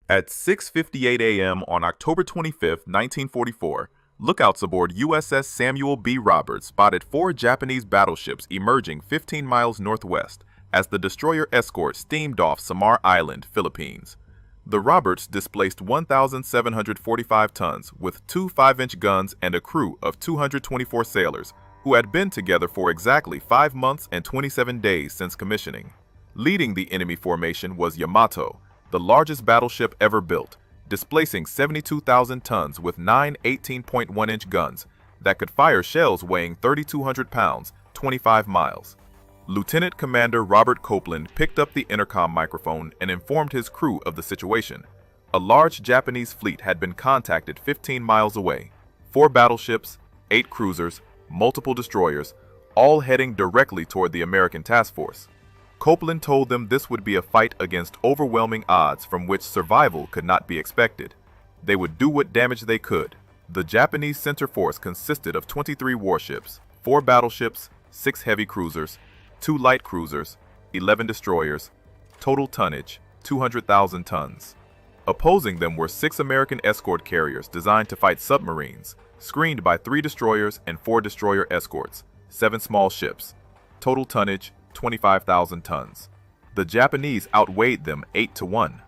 At 6:58 a.m. on October 25, 1944, lookouts aboard USS Samuel B. Roberts spotted four Japanese battleships emerging 15 miles northwest as the destroyer escort steamed off Samar Island, Philippines. The Roberts displaced 1,745 tons with two 5-inch guns and a crew of 224 sailors who had been together for exactly 5 months and 27 days since commissioning. Leading the enemy formation was Yamato, the largest battleship ever built, displacing 72,000 tons with 9 18.1-inch guns that could fire shells weighing 3,200 pounds, 25 miles. Lieutenant Commander Robert Copeland picked up the intercom microphone and informed his crew of the situation. A large Japanese fleet had been contacted 15 miles away. 4 battleships, 8 cruisers, multiple destroyers, all heading directly toward the American task force. Copeland told them this would be a fight against overwhelming odds from which survival could not be expected. They would do what damage they could. The Japanese center force consisted of 23 warships, 4 battleships, 6 heavy cruisers, 2 light cruisers, 11 destroyers, total tonnage 200,000 tons. Opposing them were 6 American escort carriers designed to fight submarines, screened by 3 destroyers and 4 destroyer escorts, 7 small ships, total tonnage 25,000 tons. The Japanese outweighed them 8-1.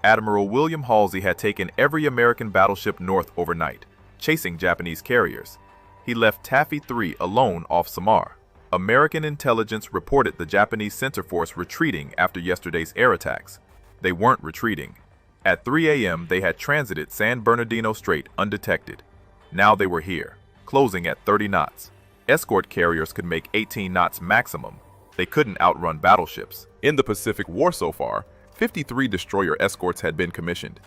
Admiral William Halsey had taken every American battleship north overnight, chasing Japanese carriers. He left Taffy 3 alone off Samar. American intelligence reported the Japanese center force retreating after yesterday's air attacks. They weren't retreating. At 3 a.m. they had transited San Bernardino Strait undetected. Now they were here, closing at 30 knots. Escort carriers could make 18 knots maximum. They couldn't outrun battleships. In the Pacific War so far, 53 destroyer escorts had been commissioned.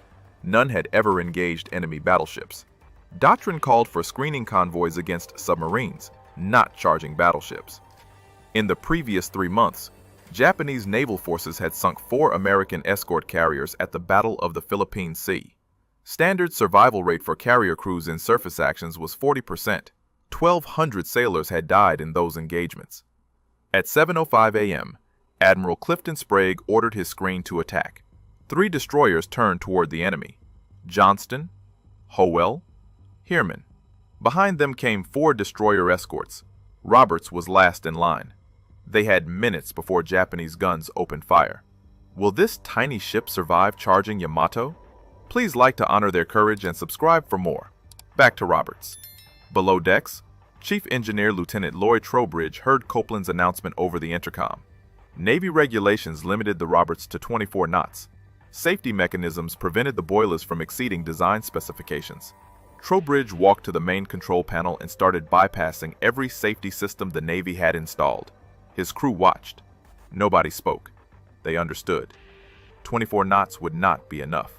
None had ever engaged enemy battleships. Doctrine called for screening convoys against submarines, not charging battleships. In the previous 3 months, Japanese naval forces had sunk 4 American escort carriers at the Battle of the Philippine Sea. Standard survival rate for carrier crews in surface actions was 40%. 1,200 sailors had died in those engagements. At 7:05 a.m., Admiral Clifton Sprague ordered his screen to attack. 3 destroyers turned toward the enemy: Johnston, Howell, Heerman. Behind them came 4 destroyer escorts. Roberts was last in line. They had minutes before Japanese guns opened fire. Will this tiny ship survive charging Yamato? Please like to honor their courage and subscribe for more. Back to Roberts. Below decks, Chief Engineer Lieutenant Lloyd Trowbridge heard Copeland's announcement over the intercom. Navy regulations limited the Roberts to 24 knots. Safety mechanisms prevented the boilers from exceeding design specifications. Trowbridge walked to the main control panel and started bypassing every safety system the Navy had installed. His crew watched. Nobody spoke. They understood. 24 knots would not be enough.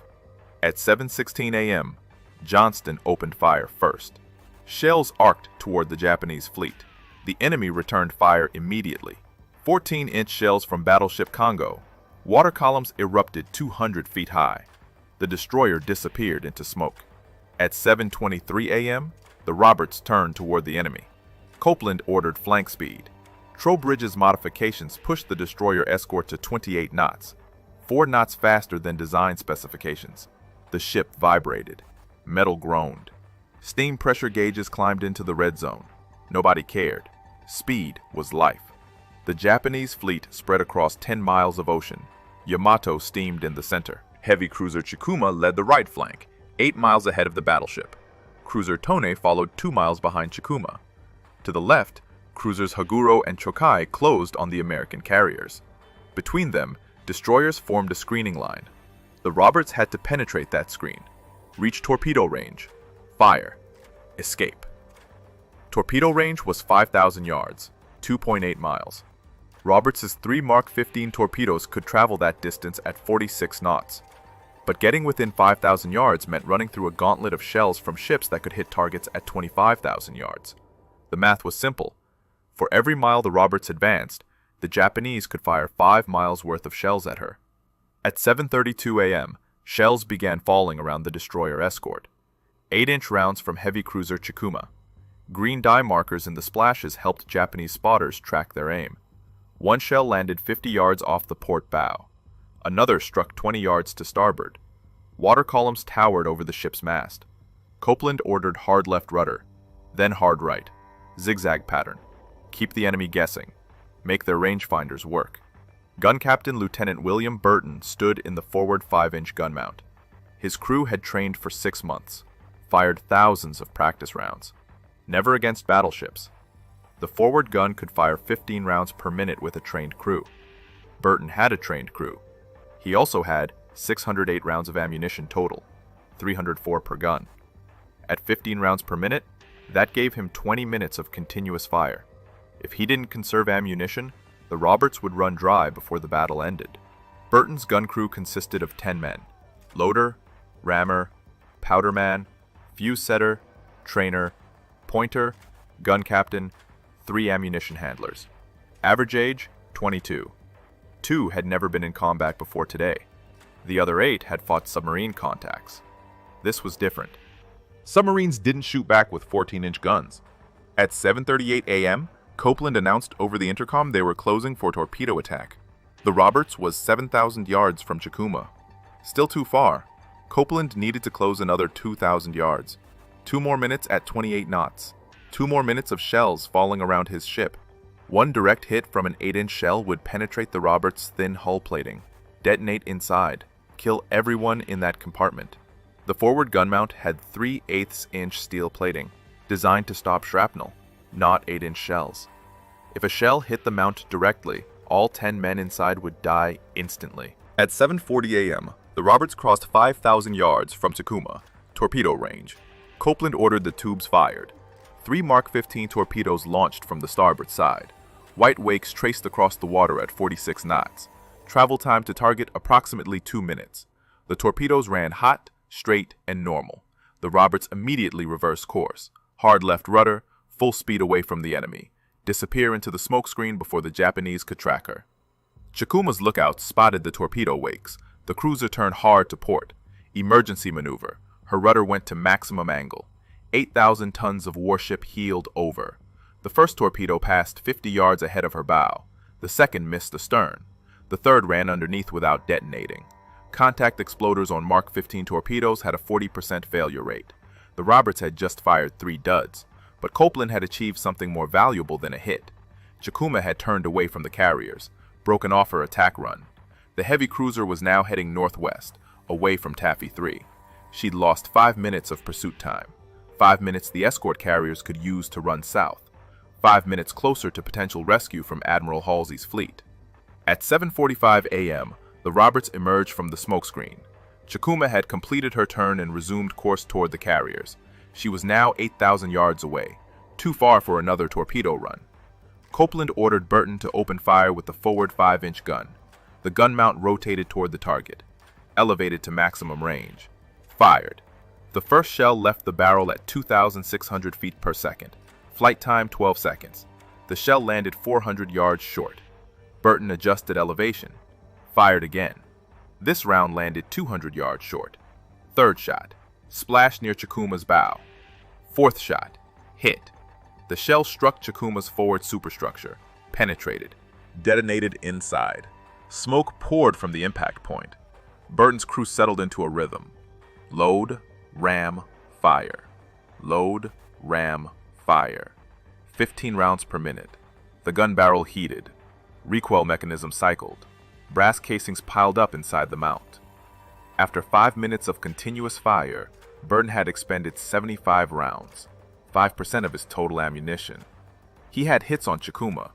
At 7:16 a.m., Johnston opened fire first. Shells arced toward the Japanese fleet. The enemy returned fire immediately. 14-inch shells from battleship Congo. Water columns erupted 200 feet high. The destroyer disappeared into smoke. At 7:23 a.m., the Roberts turned toward the enemy. Copeland ordered flank speed. Trowbridge's modifications pushed the destroyer escort to 28 knots, 4 knots faster than design specifications. The ship vibrated. Metal groaned. Steam pressure gauges climbed into the red zone. Nobody cared. Speed was life. The Japanese fleet spread across 10 miles of ocean. Yamato steamed in the center. Heavy cruiser Chikuma led the right flank, 8 miles ahead of the battleship. Cruiser Tone followed 2 miles behind Chikuma. To the left, cruisers Haguro and Chokai closed on the American carriers. Between them, destroyers formed a screening line. The Roberts had to penetrate that screen, reach torpedo range, fire, escape. Torpedo range was 5,000 yards, 2.8 miles. Roberts' 3 Mark 15 torpedoes could travel that distance at 46 knots. But getting within 5,000 yards meant running through a gauntlet of shells from ships that could hit targets at 25,000 yards. The math was simple. For every mile the Roberts advanced, the Japanese could fire 5 miles worth of shells at her. At 7:32 a.m., shells began falling around the destroyer escort. 8-inch rounds from heavy cruiser Chikuma. Green dye markers in the splashes helped Japanese spotters track their aim. One shell landed 50 yards off the port bow. Another struck 20 yards to starboard. Water columns towered over the ship's mast. Copeland ordered hard left rudder, then hard right, zigzag pattern. Keep the enemy guessing. Make their rangefinders work. Gun Captain Lieutenant William Burton stood in the forward 5-inch gun mount. His crew had trained for 6 months, fired thousands of practice rounds. Never against battleships. The forward gun could fire 15 rounds per minute with a trained crew. Burton had a trained crew. He also had 608 rounds of ammunition total, 304 per gun. At 15 rounds per minute, that gave him 20 minutes of continuous fire. If he didn't conserve ammunition, the Roberts would run dry before the battle ended. Burton's gun crew consisted of 10 men: loader, rammer, powderman, fuse setter, trainer, pointer, gun captain, 3 ammunition handlers. Average age, 22. 2 had never been in combat before today. The other 8 had fought submarine contacts. This was different. Submarines didn't shoot back with 14-inch guns. At 7:38 a.m., Copeland announced over the intercom they were closing for torpedo attack. The Roberts was 7,000 yards from Chikuma. Still too far. Copeland needed to close another 2,000 yards. 2 more minutes at 28 knots. 2 more minutes of shells falling around his ship. One direct hit from an 8-inch shell would penetrate the Roberts' thin hull plating, detonate inside, kill everyone in that compartment. The forward gun mount had 3/8-inch steel plating, designed to stop shrapnel, not 8-inch shells. If a shell hit the mount directly, all 10 men inside would die instantly. At 7:40 a.m., the Roberts crossed 5,000 yards from Chikuma, torpedo range. Copeland ordered the tubes fired. 3 Mark 15 torpedoes launched from the starboard side. White wakes traced across the water at 46 knots. Travel time to target approximately 2 minutes. The torpedoes ran hot, straight, and normal. The Roberts immediately reversed course. Hard left rudder, full speed away from the enemy. Disappear into the smokescreen before the Japanese could track her. Chikuma's lookouts spotted the torpedo wakes. The cruiser turned hard to port. Emergency maneuver. Her rudder went to maximum angle. 8,000 tons of warship heeled over. The first torpedo passed 50 yards ahead of her bow. The second missed the stern. The third ran underneath without detonating. Contact exploders on Mark 15 torpedoes had a 40% failure rate. The Roberts had just fired 3 duds, but Copeland had achieved something more valuable than a hit. Chikuma had turned away from the carriers, broken off her attack run. The heavy cruiser was now heading northwest, away from Taffy 3. She'd lost 5 minutes of pursuit time. 5 minutes the escort carriers could use to run south. 5 minutes closer to potential rescue from Admiral Halsey's fleet. At 7:45 a.m., the Roberts emerged from the smokescreen. Chikuma had completed her turn and resumed course toward the carriers. She was now 8,000 yards away, too far for another torpedo run. Copeland ordered Burton to open fire with the forward 5-inch gun. The gun mount rotated toward the target, elevated to maximum range. Fired. The first shell left the barrel at 2,600 feet per second. Flight time 12 seconds. The shell landed 400 yards short. Burton adjusted elevation. Fired again. This round landed 200 yards short. Third shot. Splashed near Chikuma's bow. Fourth shot. Hit. The shell struck Chikuma's forward superstructure. Penetrated. Detonated inside. Smoke poured from the impact point. Burton's crew settled into a rhythm. Load, ram, fire. Load, ram, fire. 15 rounds per minute. The gun barrel heated. Recoil mechanism cycled. Brass casings piled up inside the mount. After 5 minutes of continuous fire, Burton had expended 75 rounds, 5% of his total ammunition. He had hits on Chikuma.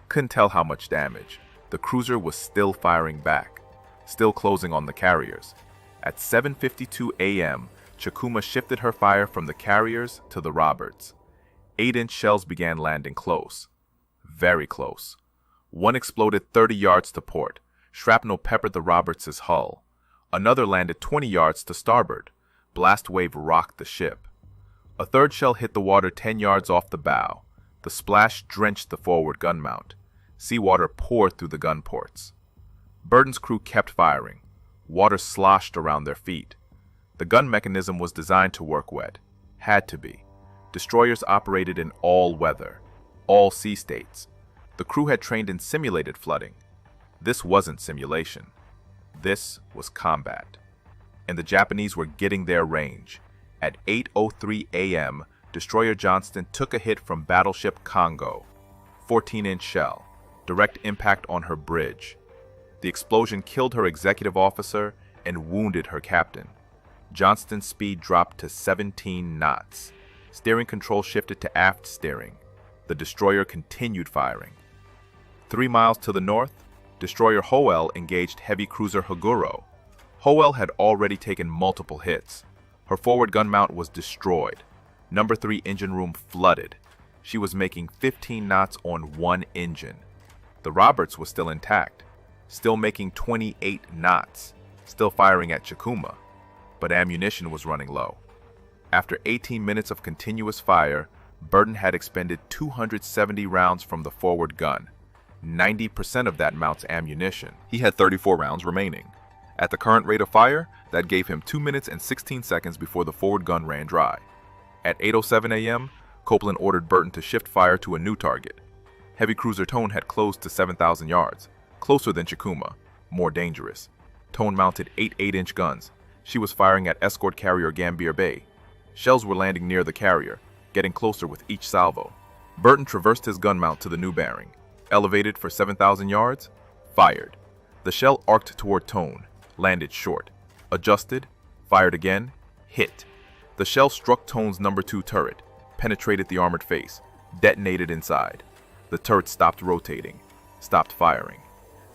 Couldn't tell how much damage. The cruiser was still firing back, still closing on the carriers. At 7:52 a.m., Chikuma shifted her fire from the carriers to the Roberts. 8-inch shells began landing close. Very close. One exploded 30 yards to port. Shrapnel peppered the Roberts' hull. Another landed 20 yards to starboard. Blast wave rocked the ship. A third shell hit the water 10 yards off the bow. The splash drenched the forward gun mount. Seawater poured through the gun ports. Burton's crew kept firing. Water sloshed around their feet. The gun mechanism was designed to work wet. Had to be. Destroyers operated in all weather, all sea states. The crew had trained in simulated flooding. This wasn't simulation. This was combat. and the Japanese were getting their range. At 8:03 a.m., Destroyer Johnston took a hit from battleship Congo. 14-inch shell, direct impact on her bridge. The explosion killed her executive officer and wounded her captain. Johnston's speed dropped to 17 knots. Steering control shifted to aft steering. The destroyer continued firing. 3 miles to the north, destroyer Howell engaged heavy cruiser Haguro. Howell had already taken multiple hits. Her forward gun mount was destroyed. Number 3 engine room flooded. She was making 15 knots on one engine. The Roberts was still intact, still making 28 knots, still firing at Chikuma, but ammunition was running low. After 18 minutes of continuous fire, Burton had expended 270 rounds from the forward gun. 90% of that mount's ammunition. He had 34 rounds remaining. At the current rate of fire, that gave him 2 minutes and 16 seconds before the forward gun ran dry. At 8:07 a.m., Copeland ordered Burton to shift fire to a new target. Heavy cruiser Tone had closed to 7,000 yards, closer than Chikuma, more dangerous. Tone mounted 8 8-inch guns. She was firing at escort carrier Gambier Bay. Shells were landing near the carrier, getting closer with each salvo. Burton traversed his gun mount to the new bearing, elevated for 7,000 yards, fired. The shell arced toward Tone, landed short, adjusted, fired again, hit. The shell struck Tone's number 2 turret, penetrated the armored face, detonated inside. The turret stopped rotating, stopped firing.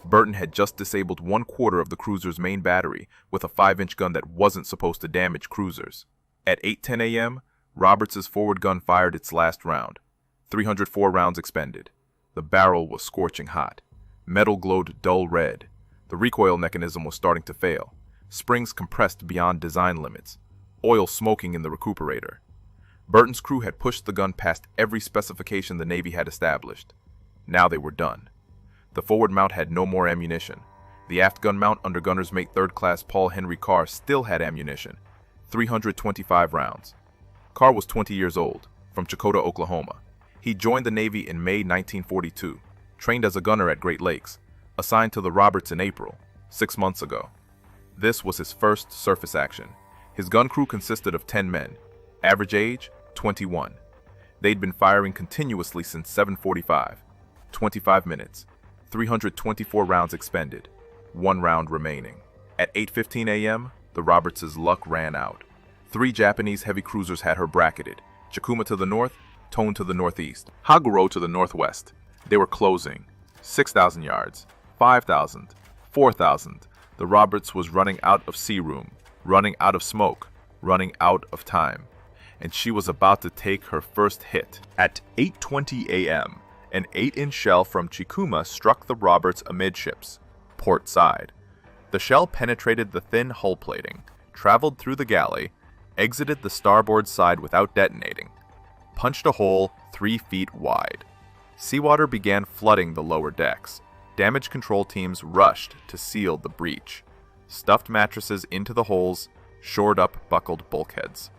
Burton had just disabled 1/4 of the cruiser's main battery with a 5-inch gun that wasn't supposed to damage cruisers. At 8:10 a.m., Roberts' forward gun fired its last round. 304 rounds expended. The barrel was scorching hot. Metal glowed dull red. The recoil mechanism was starting to fail. Springs compressed beyond design limits. Oil smoking in the recuperator. Burton's crew had pushed the gun past every specification the Navy had established. Now they were done. The forward mount had no more ammunition. The aft gun mount under gunner's mate 3rd Class Paul Henry Carr still had ammunition. 325 rounds. Carr was 20 years old, from Chakotah, Oklahoma. He joined the Navy in May 1942, trained as a gunner at Great Lakes, assigned to the Roberts in April, 6 months ago. This was his first surface action. His gun crew consisted of 10 men, average age, 21. They'd been firing continuously since 7:45. 25 minutes, 324 rounds expended, 1 round remaining. At 8:15 a.m., the Roberts' luck ran out. 3 Japanese heavy cruisers had her bracketed, Chikuma to the north, Tone to the northeast, Haguro to the northwest. They were closing. 6,000 yards, 5,000, 4,000. The Roberts was running out of sea room, running out of smoke, running out of time. And she was about to take her first hit. At 8:20 a.m., an 8-inch shell from Chikuma struck the Roberts amidships, port side. The shell penetrated the thin hull plating, traveled through the galley, exited the starboard side without detonating, punched a hole 3 feet wide. Seawater began flooding the lower decks. Damage control teams rushed to seal the breach, stuffed mattresses into the holes, shored up buckled bulkheads.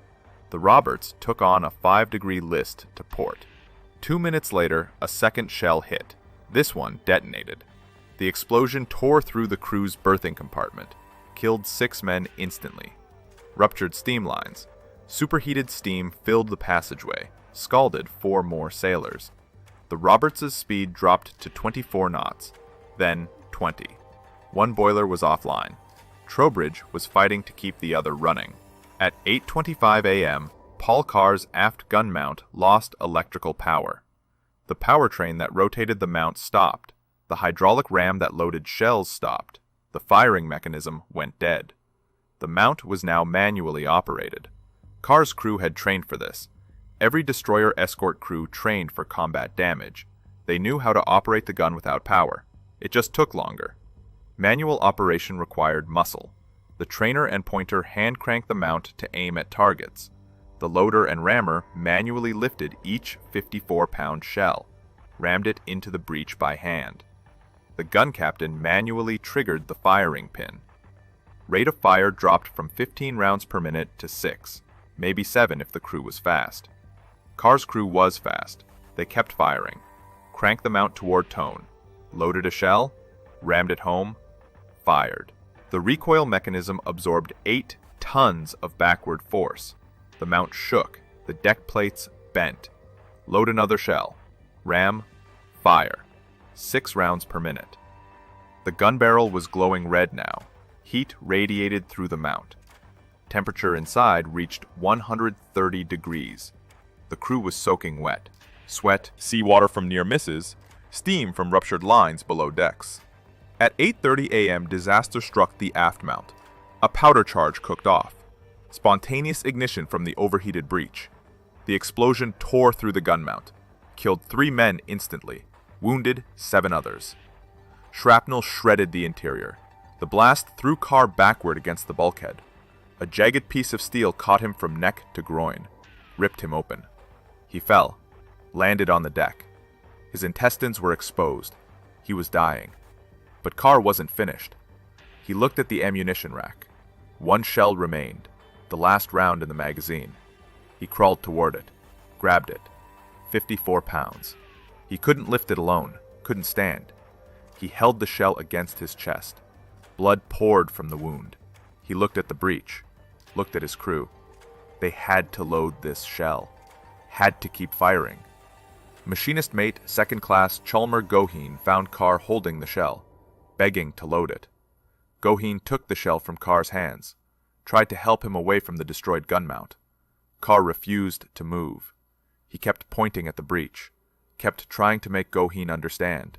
The Roberts took on a 5-degree list to port. 2 minutes later, a second shell hit. This one detonated. The explosion tore through the crew's berthing compartment, killed 6 men instantly. Ruptured steam lines. Superheated steam filled the passageway, scalded 4 more sailors. The Roberts' speed dropped to 24 knots, then 20. 1 boiler was offline. Trowbridge was fighting to keep the other running. At 8:25 a.m., Paul Carr's aft gun mount lost electrical power. The power train that rotated the mount stopped. The hydraulic ram that loaded shells stopped. The firing mechanism went dead. The mount was now manually operated. Carr's crew had trained for this. Every destroyer escort crew trained for combat damage. They knew how to operate the gun without power. It just took longer. Manual operation required muscle. The trainer and pointer hand-cranked the mount to aim at targets. The loader and rammer manually lifted each 54-pound shell, rammed it into the breech by hand. The gun captain manually triggered the firing pin. Rate of fire dropped from 15 rounds per minute to 6, maybe 7 if the crew was fast. Carr's crew was fast. They kept firing, cranked the mount toward Tone, loaded a shell, rammed it home, fired. The recoil mechanism absorbed 8 Tons of backward force. The mount shook, the deck plates bent. Load another shell. Ram, fire. 6 rounds per minute. The gun barrel was glowing red now. Heat radiated through the mount. Temperature inside reached 130 degrees. The crew was soaking wet. Sweat, seawater from near misses, steam from ruptured lines below decks. At 8:30 a.m., disaster struck the aft mount. A powder charge cooked off. Spontaneous ignition from the overheated breech. The explosion tore through the gun mount, killed 3 men instantly, wounded 7 others. Shrapnel shredded the interior. The blast threw Carr backward against the bulkhead. A jagged piece of steel caught him from neck to groin, ripped him open. He fell, landed on the deck. His intestines were exposed. He was dying. But Carr wasn't finished. He looked at the ammunition rack. 1 shell remained, the last round in the magazine. He crawled toward it, grabbed it. 54 pounds. He couldn't lift it alone, couldn't stand. He held the shell against his chest. Blood poured from the wound. He looked at the breech, looked at his crew. They had to load this shell, had to keep firing. Machinist mate 2nd Class Chalmer Goheen found Carr holding the shell, begging to load it. Goheen took the shell from Carr's hands, tried to help him away from the destroyed gun mount. Carr refused to move. He kept pointing at the breech, kept trying to make Goheen understand.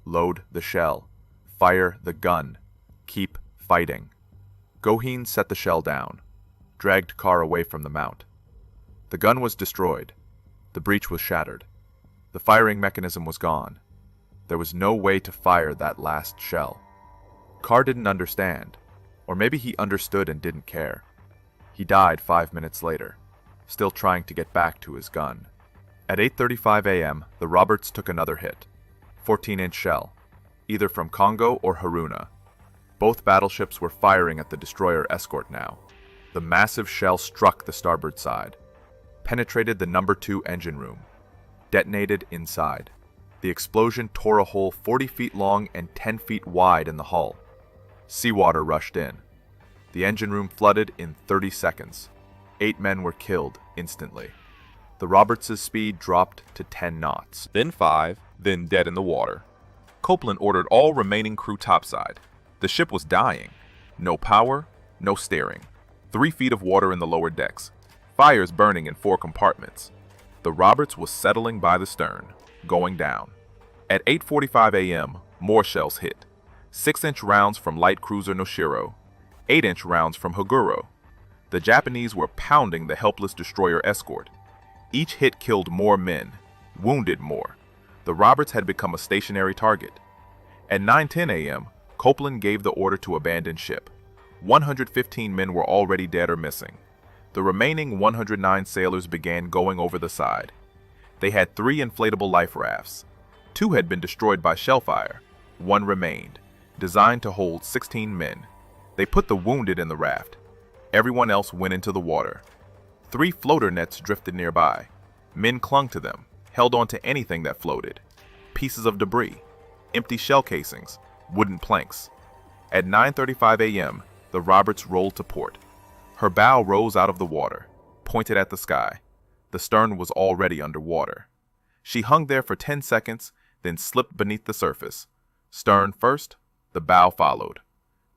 Load the shell. Fire the gun. Keep fighting. Goheen set the shell down, dragged Carr away from the mount. The gun was destroyed. The breech was shattered. The firing mechanism was gone. There was no way to fire that last shell. Carr didn't understand, or maybe he understood and didn't care. He died 5 minutes later, still trying to get back to his gun. At 8:35 a.m., the Roberts took another hit. 14-inch shell, either from Congo or Haruna. Both battleships were firing at the destroyer escort now. The massive shell struck the starboard side, penetrated the number 2 engine room, detonated inside. The explosion tore a hole 40 feet long and 10 feet wide in the hull. Seawater rushed in. The engine room flooded in 30 seconds. 8 men were killed instantly. The Roberts' speed dropped to 10 knots. Then 5, then dead in the water. Copeland ordered all remaining crew topside. The ship was dying. No power, no steering. 3 feet of water in the lower decks. Fires burning in 4 compartments. The Roberts was settling by the stern, going down. At 8:45 a.m., more shells hit. 6-inch rounds from light cruiser Noshiro, 8-inch rounds from Haguro. The Japanese were pounding the helpless destroyer escort. Each hit killed more men, wounded more. The Roberts had become a stationary target. At 9:10 a.m., Copeland gave the order to abandon ship. 115 men were already dead or missing. The remaining 109 sailors began going over the side. They had 3 inflatable life rafts. 2 had been destroyed by shellfire. 1 remained, designed to hold 16 men. They put the wounded in the raft. Everyone else went into the water. 3 floater nets drifted nearby. Men clung to them, held on to anything that floated. Pieces of debris, empty shell casings, wooden planks. At 9:35 a.m., the Roberts rolled to port. Her bow rose out of the water, pointed at the sky. The stern was already underwater. She hung there for 10 seconds, then slipped beneath the surface. Stern first, the bow followed.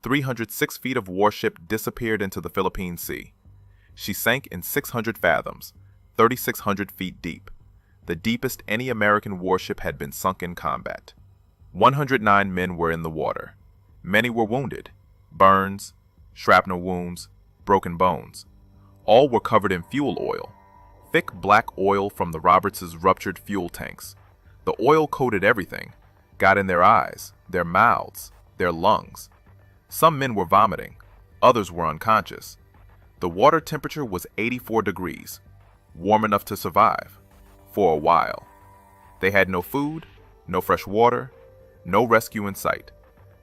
306 feet of warship disappeared into the Philippine Sea. She sank in 600 fathoms, 3,600 feet deep, the deepest any American warship had been sunk in combat. 109 men were in the water. Many were wounded, burns, shrapnel wounds, broken bones. All were covered in fuel oil, thick black oil from the Roberts' ruptured fuel tanks. The oil coated everything, got in their eyes, their mouths, their lungs. Some men were vomiting, others were unconscious. The water temperature was 84 degrees, warm enough to survive, for a while. They had no food, no fresh water, no rescue in sight.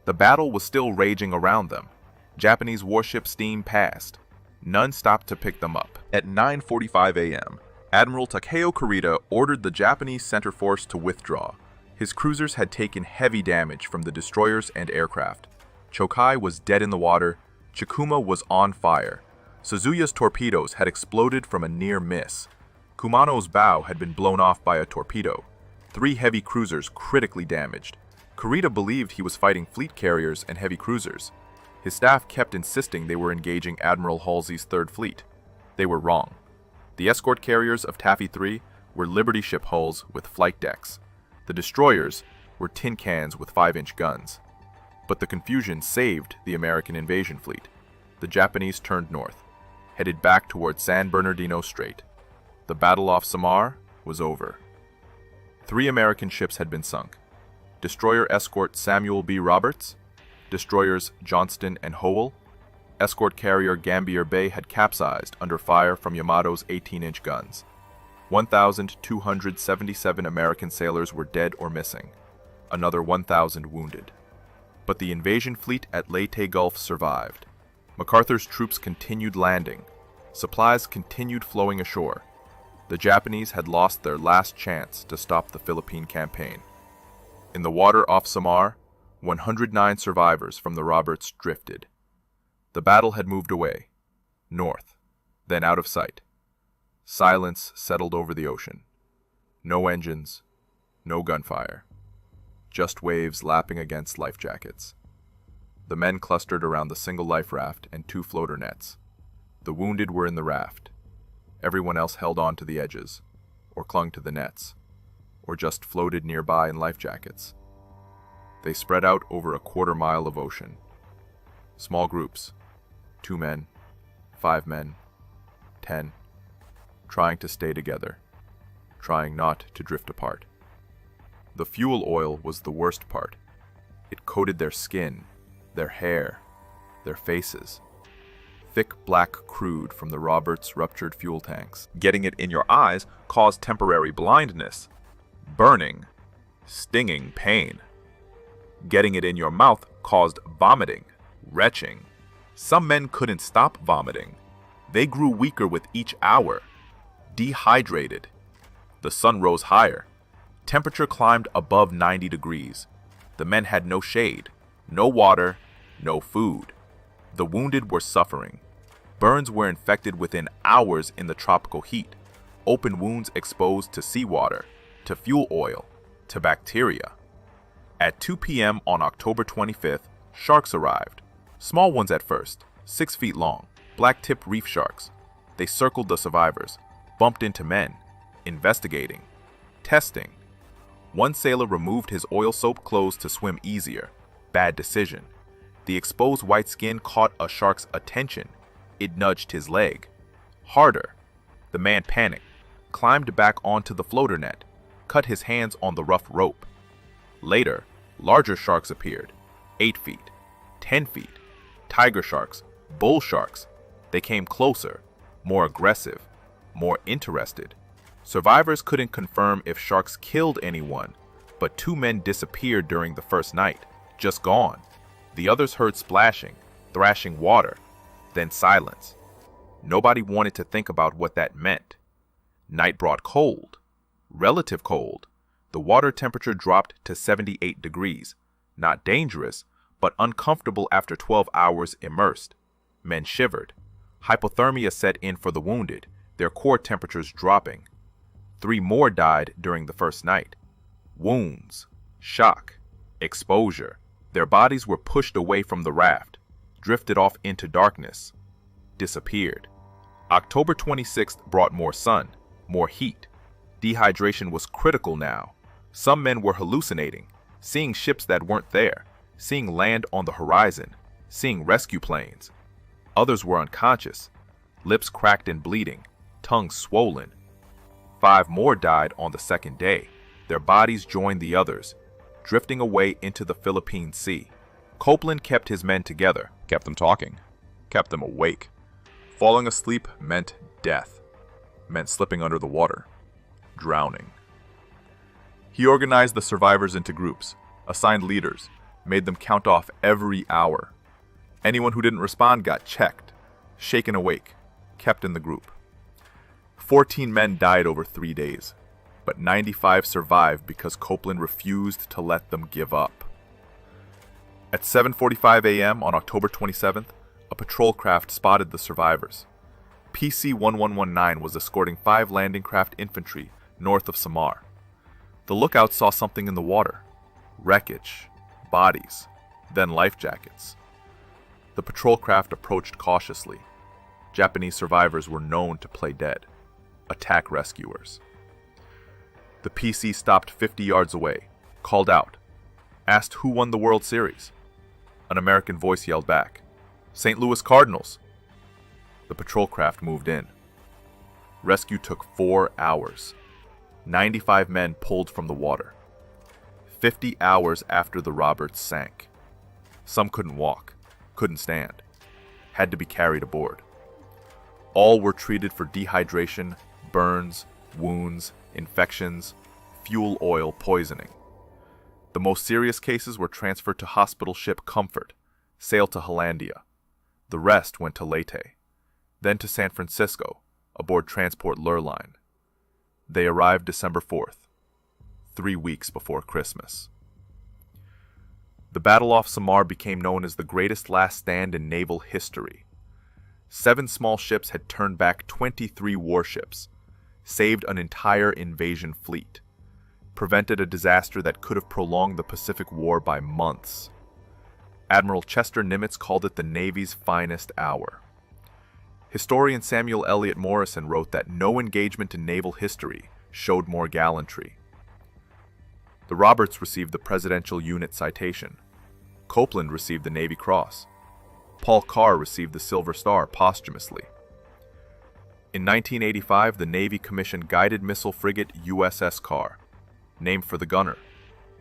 The battle was still raging around them. Japanese warships steamed past. None stopped to pick them up. At 9:45 a.m., Admiral Takeo Kurita ordered the Japanese center force to withdraw. His cruisers had taken heavy damage from the destroyers and aircraft. Chokai was dead in the water. Chikuma was on fire. Suzuya's torpedoes had exploded from a near miss. Kumano's bow had been blown off by a torpedo. 3 heavy cruisers critically damaged. Kurita believed he was fighting fleet carriers and heavy cruisers. His staff kept insisting they were engaging Admiral Halsey's Third Fleet. They were wrong. The escort carriers of Taffy 3 were Liberty ship hulls with flight decks. The destroyers were tin cans with 5-inch guns. But the confusion saved the American invasion fleet. The Japanese turned north, headed back toward San Bernardino Strait. The battle off Samar was over. 3 American ships had been sunk. Destroyer escort Samuel B. Roberts, destroyers Johnston and Howell, escort carrier Gambier Bay had capsized under fire from Yamato's 18-inch guns. 1,277 American sailors were dead or missing, another 1,000 wounded. But the invasion fleet at Leyte Gulf survived. MacArthur's troops continued landing. Supplies continued flowing ashore. The Japanese had lost their last chance to stop the Philippine campaign. In the water off Samar, 109 survivors from the Roberts drifted. The battle had moved away, north, then out of sight. Silence settled over the ocean. No engines, no gunfire. Just waves lapping against life jackets. The men clustered around the single life raft and 2 floater nets. The wounded were in the raft. Everyone else held on to the edges, or clung to the nets, or just floated nearby in life jackets. They spread out over a 1/4 mile of ocean. Small groups, 2 men, 5 men, 10, trying to stay together, trying not to drift apart. The fuel oil was the worst part. It coated their skin, their hair, their faces. Thick black crude from the Roberts' ruptured fuel tanks. Getting it in your eyes caused temporary blindness, burning, stinging pain. Getting it in your mouth caused vomiting, retching. Some men couldn't stop vomiting. They grew weaker with each hour, dehydrated. The sun rose higher. Temperature climbed above 90 degrees. The men had no shade, no water, no food. The wounded were suffering. Burns were infected within hours in the tropical heat. Open wounds exposed to seawater, to fuel oil, to bacteria. At 2 p.m. on October 25th, sharks arrived. Small ones at first, 6 feet long, black-tipped reef sharks. They circled the survivors, bumped into men, investigating, testing. One sailor removed his oil-soaked clothes to swim easier. Bad decision. The exposed white skin caught a shark's attention. It nudged his leg. Harder. The man panicked, climbed back onto the floater net, cut his hands on the rough rope. Later, larger sharks appeared. 8 feet, 10 feet. Tiger sharks, bull sharks. They came closer, more aggressive, more interested. Survivors couldn't confirm if sharks killed anyone, but 2 men disappeared during the first night, just gone. The others heard splashing, thrashing water, then silence. Nobody wanted to think about what that meant. Night brought cold, relative cold. The water temperature dropped to 78 degrees. Not dangerous, but uncomfortable after 12 hours immersed. Men shivered. Hypothermia set in for the wounded, their core temperatures dropping. 3 more died during the first night. Wounds, shock, exposure. Their bodies were pushed away from the raft, drifted off into darkness, disappeared. October 26th brought more sun, more heat. Dehydration was critical now. Some men were hallucinating, seeing ships that weren't there, seeing land on the horizon, seeing rescue planes. Others were unconscious, lips cracked and bleeding, tongues swollen. 5 more died on the second day. Their bodies joined the others, drifting away into the Philippine Sea. Copeland kept his men together, kept them talking, kept them awake. Falling asleep meant death, meant slipping under the water, drowning. He organized the survivors into groups, assigned leaders, made them count off every hour. Anyone who didn't respond got checked, shaken awake, kept in the group. 14 men died over 3 days, but 95 survived because Copeland refused to let them give up. At 7:45 a.m. on October 27th, a patrol craft spotted the survivors. PC-1119 was escorting 5 landing craft infantry north of Samar. The lookouts saw something in the water: wreckage, bodies, then life jackets. The patrol craft approached cautiously. Japanese survivors were known to play dead, attack rescuers. The PC stopped 50 yards away, called out, asked who won the World Series. An American voice yelled back, "St. Louis Cardinals." The patrol craft moved in. Rescue took 4 hours. 95 men pulled from the water. 50 hours after the Roberts sank. Some couldn't walk, couldn't stand, had to be carried aboard. All were treated for dehydration, burns, wounds, infections, fuel oil poisoning. The most serious cases were transferred to hospital ship Comfort, sailed to Hollandia. The rest went to Leyte, then to San Francisco, aboard transport Lurline. They arrived December 4th, 3 weeks before Christmas. The battle off Samar became known as the greatest last stand in naval history. 7 small ships had turned back 23 warships, saved an entire invasion fleet, prevented a disaster that could have prolonged the Pacific War by months. Admiral Chester Nimitz called it the Navy's finest hour. Historian Samuel Eliot Morison wrote that no engagement in naval history showed more gallantry. The Roberts received the Presidential Unit Citation. Copeland received the Navy Cross. Paul Carr received the Silver Star posthumously. In 1985, the Navy commissioned guided missile frigate USS Carr, named for the gunner,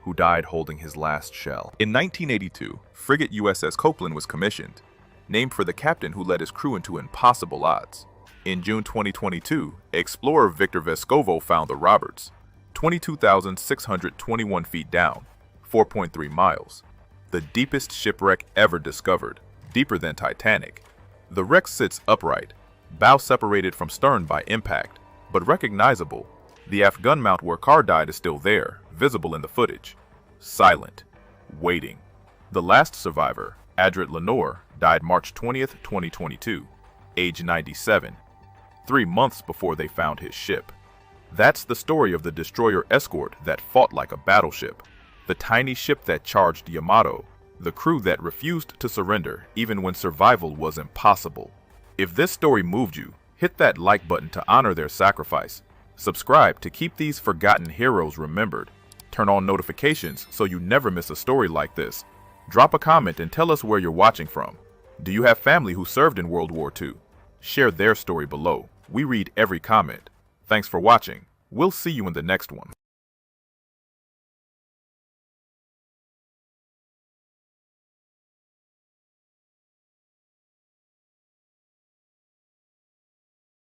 who died holding his last shell. In 1982, frigate USS Copeland was commissioned, named for the captain who led his crew into impossible odds. In June 2022, explorer Victor Vescovo found the Roberts, 22,621 feet down, 4.3 miles, the deepest shipwreck ever discovered, deeper than Titanic. The wreck sits upright, bow separated from stern by impact, but recognizable. The aft gun mount where Carr died is still there, visible in the footage. Silent, waiting. The last survivor, Admiral Lenore, died March 20th, 2022, age 97, 3 months before they found his ship. That's the story of the destroyer Escort that fought like a battleship, the tiny ship that charged Yamato, the crew that refused to surrender even when survival was impossible. If this story moved you, hit that like button to honor their sacrifice. Subscribe to keep these forgotten heroes remembered. Turn on notifications so you never miss a story like this. Drop a comment and tell us where you're watching from. Do you have family who served in World War II? Share their story below. We read every comment. Thanks for watching. We'll see you in the next one.